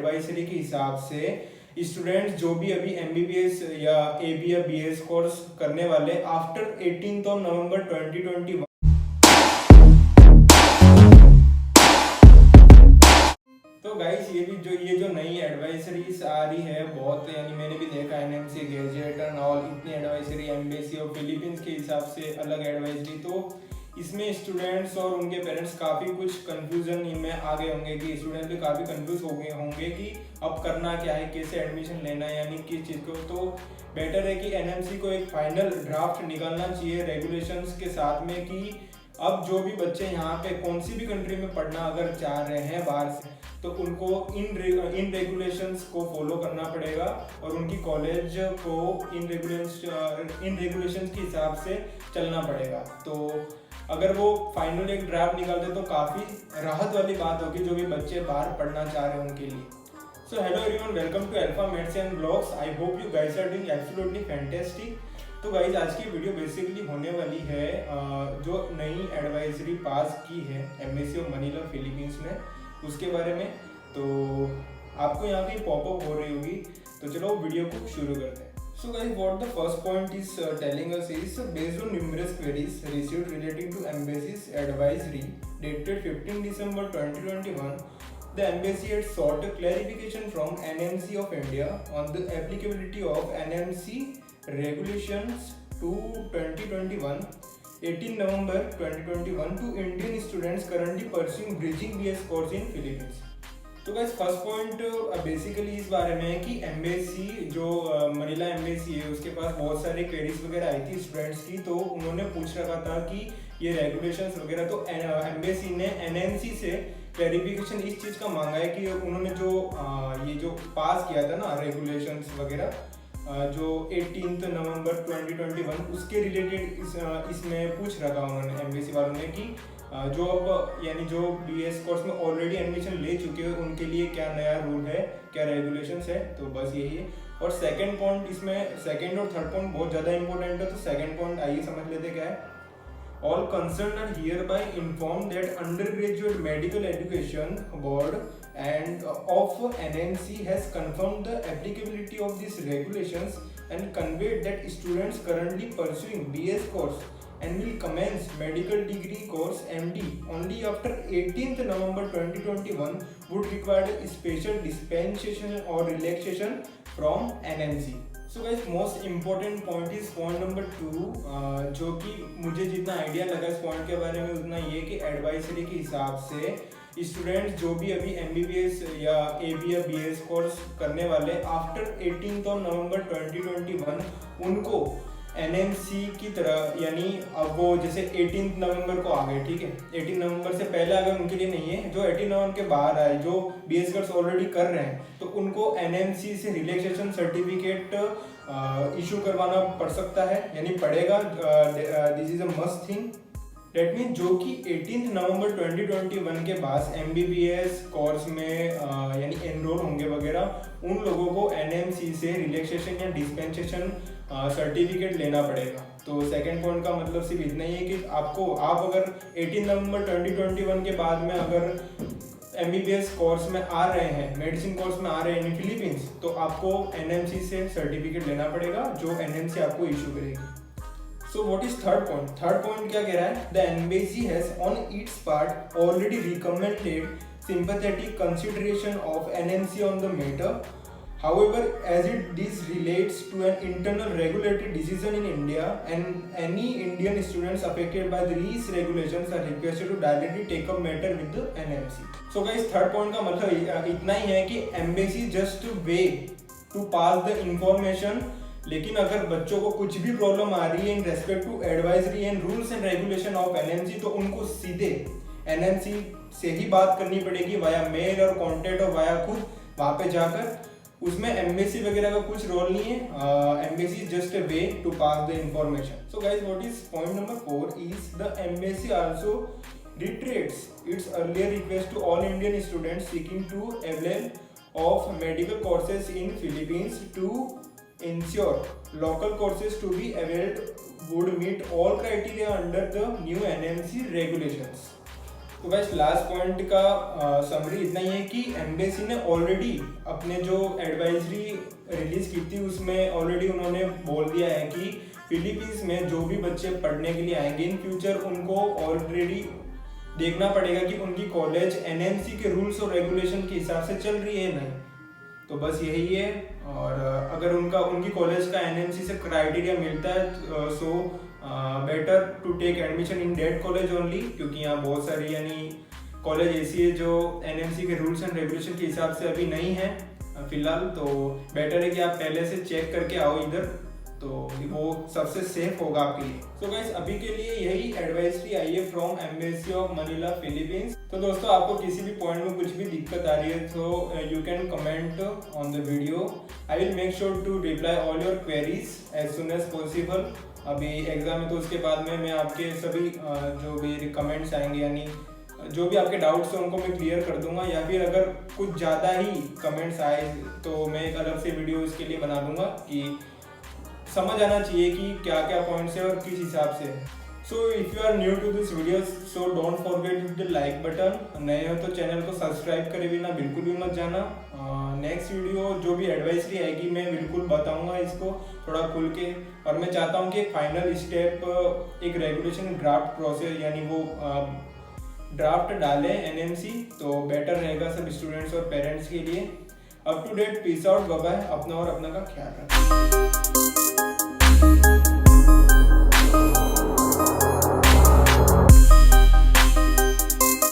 Advisory के हिसाब से स्टूडेंट्स जो भी अभी एमबीबीएस या एबी या बीएस कोर्स करने वाले आफ्टर 18 नवंबर 2021, तो गाइस ये जो नई एडवाइजरीज आ रही है बहुत, यानी मैंने भी देखा एनएमसी गैजेट एंड ऑल, इतनी एडवाइजरी एम्बेसी और फिलीपींस के हिसाब से अलग एडवाइजरी, तो इसमें स्टूडेंट्स और उनके पेरेंट्स काफ़ी कुछ कंफ्यूजन में आ गए होंगे कि स्टूडेंट भी काफ़ी कंफ्यूज हो गए होंगे कि अब करना क्या है, कैसे एडमिशन लेना है, यानी किस चीज़ को। तो बेटर है कि एनएमसी को एक फाइनल ड्राफ्ट निकालना चाहिए रेगुलेशंस के साथ में कि अब जो भी बच्चे यहाँ पे कौन सी भी कंट्री में पढ़ना अगर चाह रहे हैं बाहर से, तो उनको इन रेगुलेशंस को फॉलो करना पड़ेगा और उनकी कॉलेज को इन रेगुलेशंस के हिसाब से चलना पड़ेगा। तो अगर वो फाइनल एक ड्राफ्ट निकालते तो काफ़ी राहत वाली बात होगी जो भी बच्चे बाहर पढ़ना चाह रहे हैं उनके लिए। So hello everyone, welcome to Alpha Meds and Blogs. I hope you guys are doing absolutely fantastic. तो गाइज आज की वीडियो बेसिकली होने वाली है जो नई एडवाइजरी पास की है एम्बेसी ऑफ मनीला फिलीपींस ने, उसके बारे में। तो आपको यहाँ पे पॉपअप हो रही होगी, तो चलो वीडियो को शुरू करते हैं। So guys, what the first point is telling us is based on numerous queries received relating to embassy's advisory dated 15 December 2021, the embassy had sought a clarification from NMC of India on the applicability of NMC regulations to 2021 18 November 2021 to Indian students currently pursuing bridging BS course in Philippines. तो guys first point basically इस बारे में है कि embassy जो Manila embassy है उसके पास बहुत सारी क्वेरीज वगैरह आई थी स्टूडेंट्स की, तो उन्होंने पूछ रखा था कि ये रेगुलेशंस वगैरह, तो एम्बेसी ने एनएमसी से क्लैरिफिकेशन इस चीज़ का मांगा है कि उन्होंने जो ये जो पास किया था ना रेगुलेशंस वगैरह जो 18 नवंबर 2021 उसके रिलेटेड इसमें पूछ रखा उन्होंने एम्बेसी वालों ने कि जो अब यानी जो बीएस कोर्स में ऑलरेडी एडमिशन ले चुके हैं उनके लिए क्या नया रूल है, क्या रेगुलेशंस है। तो बस यही है। और सेकंड पॉइंट, इसमें सेकंड और थर्ड पॉइंट बहुत ज़्यादा इंपॉर्टेंट है। तो सेकंड पॉइंट आइए समझ लेते क्या है। All concerned are hereby informed that undergraduate medical education board and of NMC has confirmed the applicability of these regulations and conveyed that students currently pursuing BS course and will commence medical degree course MD only after 18th November 2021 would require a special dispensation or relaxation from NMC. So guys most important point is point number 2, जो कि मुझे जितना idea लगा इस point के बारे में उतना ये कि एडवाइजरी के हिसाब से स्टूडेंट्स जो भी अभी एमबीबीएस या एबी या बीएस कोर्स करने वाले आफ्टर 18 नवंबर 2021 उनको एनएमसी की तरह, यानी अब वो जैसे 18 नवंबर को आ गए, ठीक है, 18 नवंबर से पहले अगर उनके लिए नहीं है, जो 18 नवंबर के बाद आए जो बीएस कोर्स ऑलरेडी कर रहे हैं, तो उनको एनएमसी से रिलैक्सेशन सर्टिफिकेट इशू करवाना पड़ सकता है, यानी पड़ेगा। This is a must thing. That mean जो कि 18 नवंबर 2021 के बाद एमबीबीएस कोर्स में यानी एनरोल होंगे वगैरह, उन लोगों को एनएमसी से रिलैक्सेशन या डिस्पेंसेशन सर्टिफिकेट लेना पड़ेगा। तो सेकंड पॉइंट का मतलब सिर्फ इतना ही है कि आप अगर 18 नवंबर 2021 के बाद में अगर एमबीबीएस कोर्स में आ रहे हैं, मेडिसिन कोर्स में आ रहे हैं इन फिलीपींस, तो आपको एनएमसी से सर्टिफिकेट लेना पड़ेगा जो एनएमसी आपको इशू करेगी। So what is third point? Third point क्या कह रहा है? The embassy has on its part already recommended sympathetic consideration of NMC on the matter. However, as this relates to an internal regulatory decision in India, and any Indian students affected by these regulations are requested to directly take up matter with the NMC. So guys, third point का मतलब इतना ही है कि embassy just wait to pass the information, लेकिन अगर बच्चों को कुछ भी प्रॉब्लम आ रही है in respect to advisory and rules and regulation of NMC, तो उनको सीधे एनएमसी से ही बात करनी पड़ेगी वाया मेल और कॉन्टेक्ट और वाया खुद वहाँ पे जाकर। उसमें एम्बेसी वगैरह का कुछ रोल नहीं है। Embassy just a way to pass the information. So guys, what is point number 4 is the embassy also reiterates its earlier request to all Indian students seeking to avail of medical courses in Philippines to ensure local courses to be availed would meet all criteria under the new NMC regulations. तो बस last point का summary इतना ही है कि embassy ने already अपने जो advisory release की थी उसमें ऑलरेडी उन्होंने बोल दिया है कि फिलीपींस में जो भी बच्चे पढ़ने के लिए आएंगे इन फ्यूचर उनको ऑलरेडी देखना पड़ेगा कि उनकी कॉलेज एनएमसी के रूल्स और रेगुलेशन के हिसाब से चल रही है नहीं। तो बस यही है। और अगर उनकी कॉलेज का एनएमसी से क्राइटेरिया मिलता है so better to take admission in that college only, क्योंकि यहाँ बहुत सारी यानी कॉलेज ऐसी है जो एनएमसी के रूल्स एंड रेगुलेशन के हिसाब से अभी नहीं है फिलहाल। तो बेटर है कि आप पहले से चेक करके आओ इधर, तो वो सबसे सेफ होगा आपके लिए। तो गाइस अभी के लिए यही एडवाइजरी आई है from embassy of Manila Philippines. तो दोस्तों आपको किसी भी पॉइंट में कुछ भी दिक्कत आ रही है तो you can comment on the video. I will make sure to reply all your queries as soon as possible. अभी एग्जाम है तो उसके बाद में मैं आपके सभी जो भी कमेंट्स आएंगे यानी जो भी आपके डाउट्स हैं उनको मैं क्लियर कर दूंगा, या फिर अगर कुछ ज़्यादा ही कमेंट्स आए तो मैं एक अलग से वीडियो इसके लिए बना दूंगा कि समझ आना चाहिए कि क्या क्या पॉइंट्स है और किस हिसाब से। So if you are new to this video so don't forget the like button. नए हो तो चैनल को सब्सक्राइब करे बिना बिल्कुल भी मत जाना। नेक्स्ट वीडियो जो भी एडवाइजरी आएगी मैं बिल्कुल बताऊंगा इसको थोड़ा खुल के। और मैं चाहता हूँ कि एक फाइनल स्टेप एक रेगुलेशन ड्राफ्ट प्रोसेस यानी वो ड्राफ्ट डालें एनएमसी, तो बेटर रहेगा सब स्टूडेंट्स और पेरेंट्स के लिए। Up to date, peace out, bye bye. अपना और अपना का ख्याल रखें।